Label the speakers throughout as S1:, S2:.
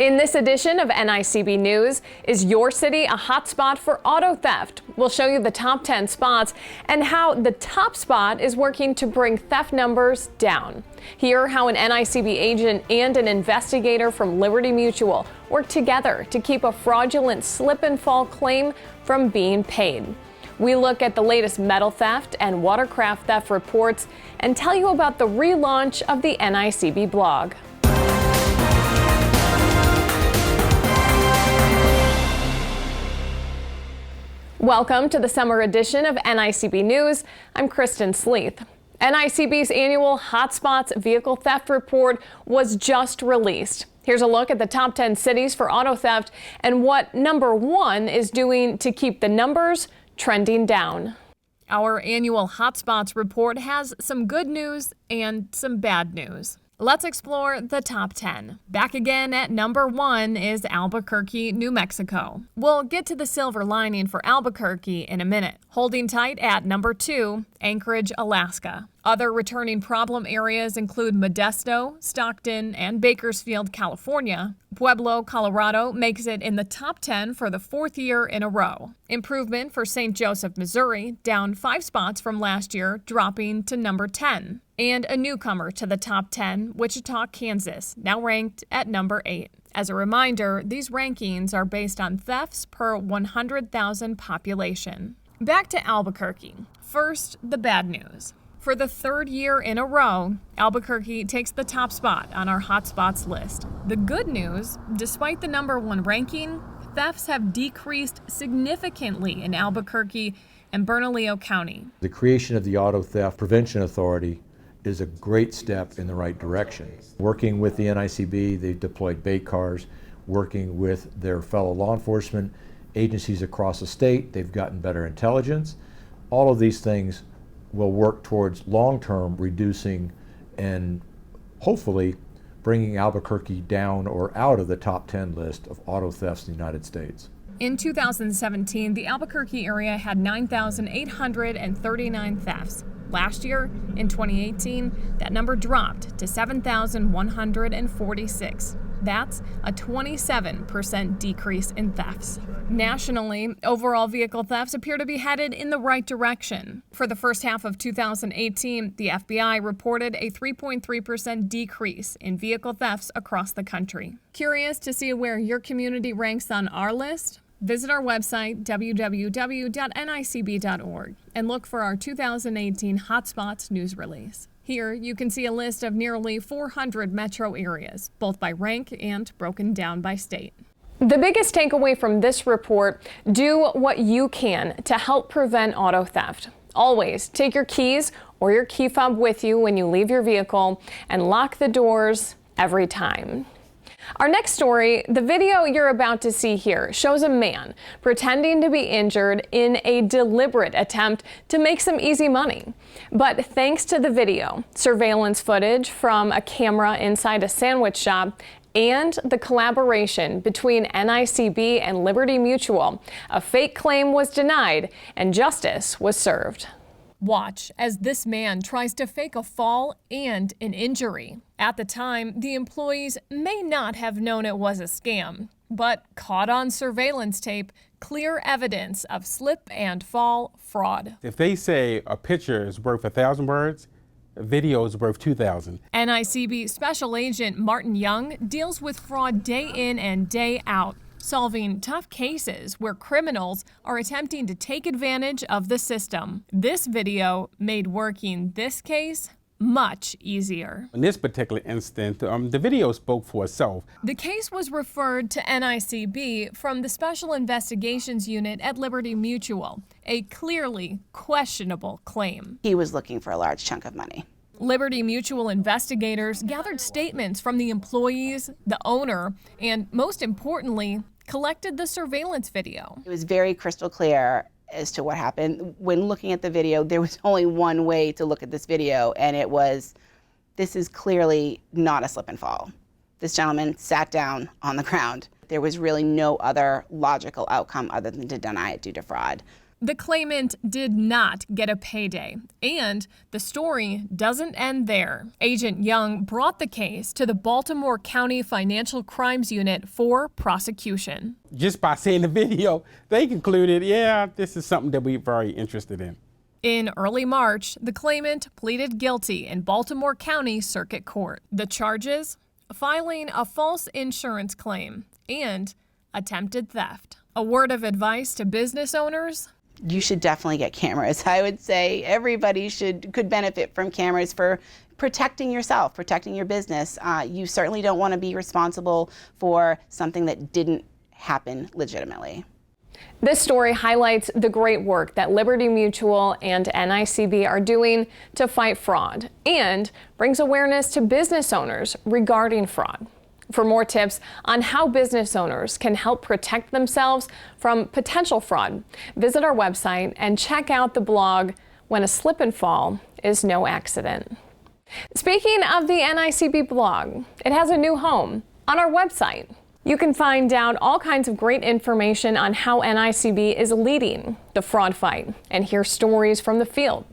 S1: In this edition of NICB News, is your city a hotspot for auto theft? We'll show you the top 10 spots and how the top spot is working to bring theft numbers down. Hear how an NICB agent and an investigator from Liberty Mutual work together to keep a fraudulent slip and fall claim from being paid. We look at the latest metal theft and watercraft theft reports and tell you about the relaunch of the NICB Blog. Welcome to the summer edition of NICB News. I'm Kristen Sleeth. NICB's annual Hotspots Vehicle Theft Report was just released. Here's a look at the top 10 cities for auto theft and what number 1 is doing to keep the numbers trending down. Our annual Hotspots report has some good news and some bad news. Let's explore the top 10. Back again at number 1 is Albuquerque, New Mexico. We'll get to the silver lining for Albuquerque in a minute. Holding tight at number 2, Anchorage, Alaska. Other returning problem areas include Modesto, Stockton, and Bakersfield, California. Pueblo, Colorado makes it in the top 10 for the 4th year in a row. Improvement for St. Joseph, Missouri, down 5 spots from last year, dropping to number 10. And a newcomer to the top 10, Wichita, Kansas, now ranked at number 8. As a reminder, these rankings are based on thefts per 100,000 population. Back to Albuquerque. First, the bad news. For the 3rd year in a row, Albuquerque takes the top spot on our hotspots list. The good news, despite the number 1 ranking, thefts have decreased significantly in Albuquerque and Bernalillo County.
S2: The creation of the Auto Theft Prevention Authority is a great step in the right direction. Working with the NICB, they've deployed bait cars. Working with their fellow law enforcement agencies across the state, they've gotten better intelligence. All of these things will work towards long-term reducing and hopefully bringing Albuquerque down or out of the top 10 list of auto thefts in the United States.
S1: In 2017, the Albuquerque area had 9,839 thefts. Last year, in 2018, that number dropped to 7,146. That's a 27% decrease in thefts. Nationally, overall vehicle thefts appear to be headed in the right direction. For the first half of 2018, the FBI reported a 3.3% decrease in vehicle thefts across the country. Curious to see where your community ranks on our list? Visit our website, www.nicb.org, and look for our 2018 Hotspots news release. Here, you can see a list of nearly 400 metro areas, both by rank and broken down by state. The biggest takeaway from this report, do what you can to help prevent auto theft. Always take your keys or your key fob with you when you leave your vehicle and lock the doors every time. Our next story, the video you're about to see here, shows a man pretending to be injured in a deliberate attempt to make some easy money. But thanks to the video, surveillance footage from a camera inside a sandwich shop, and the collaboration between NICB and Liberty Mutual, a fake claim was denied and justice was served. Watch as this man tries to fake a fall and an injury. At the time, the employees may not have known it was a scam, but caught on surveillance tape, clear evidence of slip and fall fraud.
S3: If they say a picture is worth 1,000 words, a video is worth 2,000.
S1: NICB Special Agent Martin Young deals with fraud day in and day out, solving tough cases where criminals are attempting to take advantage of the system. This video made working this case much easier.
S3: In this particular instance, the video spoke for itself.
S1: The case was referred to NICB from the Special Investigations Unit at Liberty Mutual, a clearly questionable claim.
S4: He was looking for a large chunk of money.
S1: Liberty Mutual investigators gathered statements from the employees, the owner, and most importantly, collected the surveillance video.
S4: It was very crystal clear as to what happened. When looking at the video, there was only one way to look at this video, and it was, this is clearly not a slip and fall. This gentleman sat down on the ground. There was really no other logical outcome other than to deny it due to fraud.
S1: The claimant did not get a payday, and the story doesn't end there. Agent Young brought the case to the Baltimore County Financial Crimes Unit for prosecution.
S3: Just by seeing the video, they concluded, yeah, this is something that we're very interested in.
S1: In early March, the claimant pleaded guilty in Baltimore County Circuit Court. The charges? Filing a false insurance claim and attempted theft. A word of advice to business owners?
S4: You should definitely get cameras. I would say everybody could benefit from cameras for protecting yourself, protecting your business. You certainly don't want to be responsible for something that didn't happen legitimately.
S1: This story highlights the great work that Liberty Mutual and NICB are doing to fight fraud and brings awareness to business owners regarding fraud. For more tips on how business owners can help protect themselves from potential fraud, visit our website and check out the blog, When a Slip and Fall is No Accident. Speaking of the NICB blog, it has a new home on our website. You can find out all kinds of great information on how NICB is leading the fraud fight and hear stories from the field.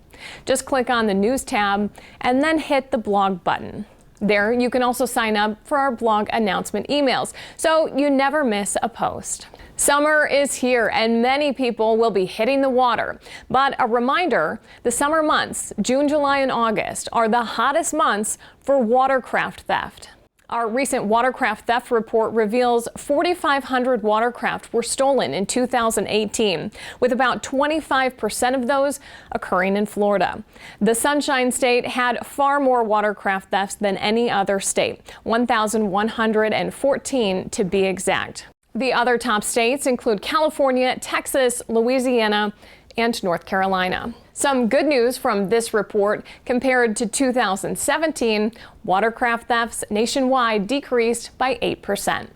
S1: Just click on the News tab and then hit the blog button. There, you can also sign up for our blog announcement emails, so you never miss a post. Summer is here and many people will be hitting the water. But a reminder, the summer months, June, July, and August, are the hottest months for watercraft theft. Our recent watercraft theft report reveals 4,500 watercraft were stolen in 2018, with about 25% of those occurring in Florida. The Sunshine State had far more watercraft thefts than any other state, 1,114 to be exact. The other top states include California, Texas, Louisiana, and North Carolina. Some good news from this report: compared to 2017, watercraft thefts nationwide decreased by 8%.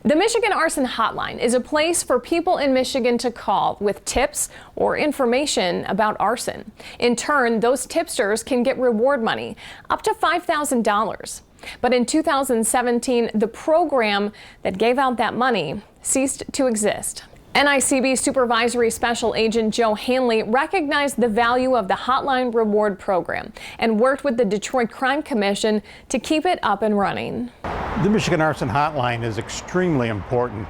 S1: The Michigan Arson Hotline is a place for people in Michigan to call with tips or information about arson. In turn, those tipsters can get reward money, up to $5,000. But in 2017, the program that gave out that money ceased to exist. NICB Supervisory Special Agent Joe Hanley recognized the value of the Hotline Reward Program and worked with the Detroit Crime Commission to keep it up and running.
S5: The Michigan Arson Hotline is extremely important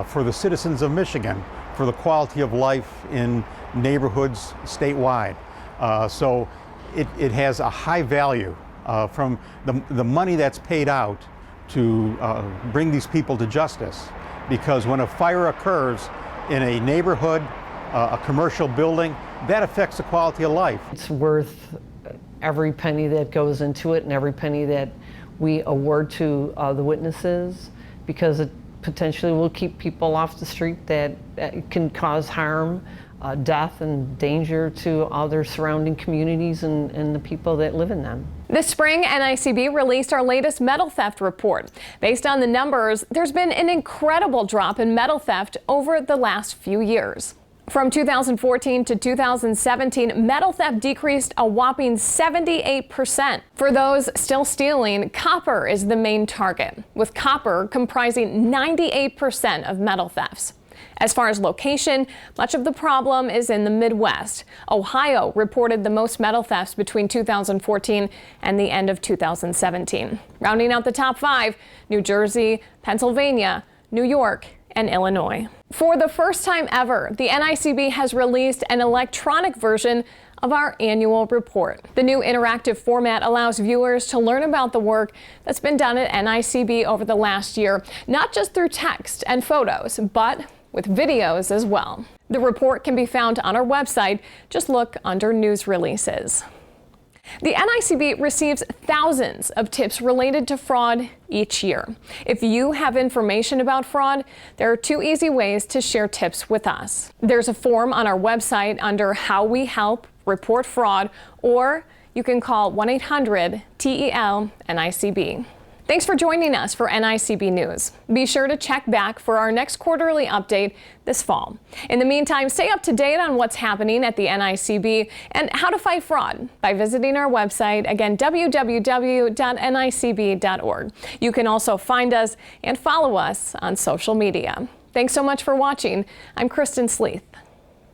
S5: for the citizens of Michigan, for the quality of life in neighborhoods statewide. So it has a high value from the money that's paid out to bring these people to justice. Because when a fire occurs in a neighborhood, a commercial building, that affects the quality of life.
S6: It's worth every penny that goes into it and every penny that we award to the witnesses, because it potentially will keep people off the street that can cause harm, death and danger to other surrounding communities and the people that live in them.
S1: This spring, NICB released our latest metal theft report. Based on the numbers, there's been an incredible drop in metal theft over the last few years. From 2014 to 2017, metal theft decreased a whopping 78%. For those still stealing, copper is the main target, with copper comprising 98% of metal thefts. As far as location, much of the problem is in the Midwest. Ohio reported the most metal thefts between 2014 and the end of 2017. Rounding out the top 5, New Jersey, Pennsylvania, New York, and Illinois. For the first time ever, the NICB has released an electronic version of our annual report. The new interactive format allows viewers to learn about the work that's been done at NICB over the last year, not just through text and photos, but with videos as well. The report can be found on our website. Just look under News Releases. The NICB receives thousands of tips related to fraud each year. If you have information about fraud, there are 2 easy ways to share tips with us. There's a form on our website under How We Help Report Fraud, or you can call 1-800-TEL-NICB. Thanks for joining us for NICB News. Be sure to check back for our next quarterly update this fall. In the meantime, stay up to date on what's happening at the NICB and how to fight fraud by visiting our website, again, www.nicb.org. You can also find us and follow us on social media. Thanks so much for watching. I'm Kristen Sleeth.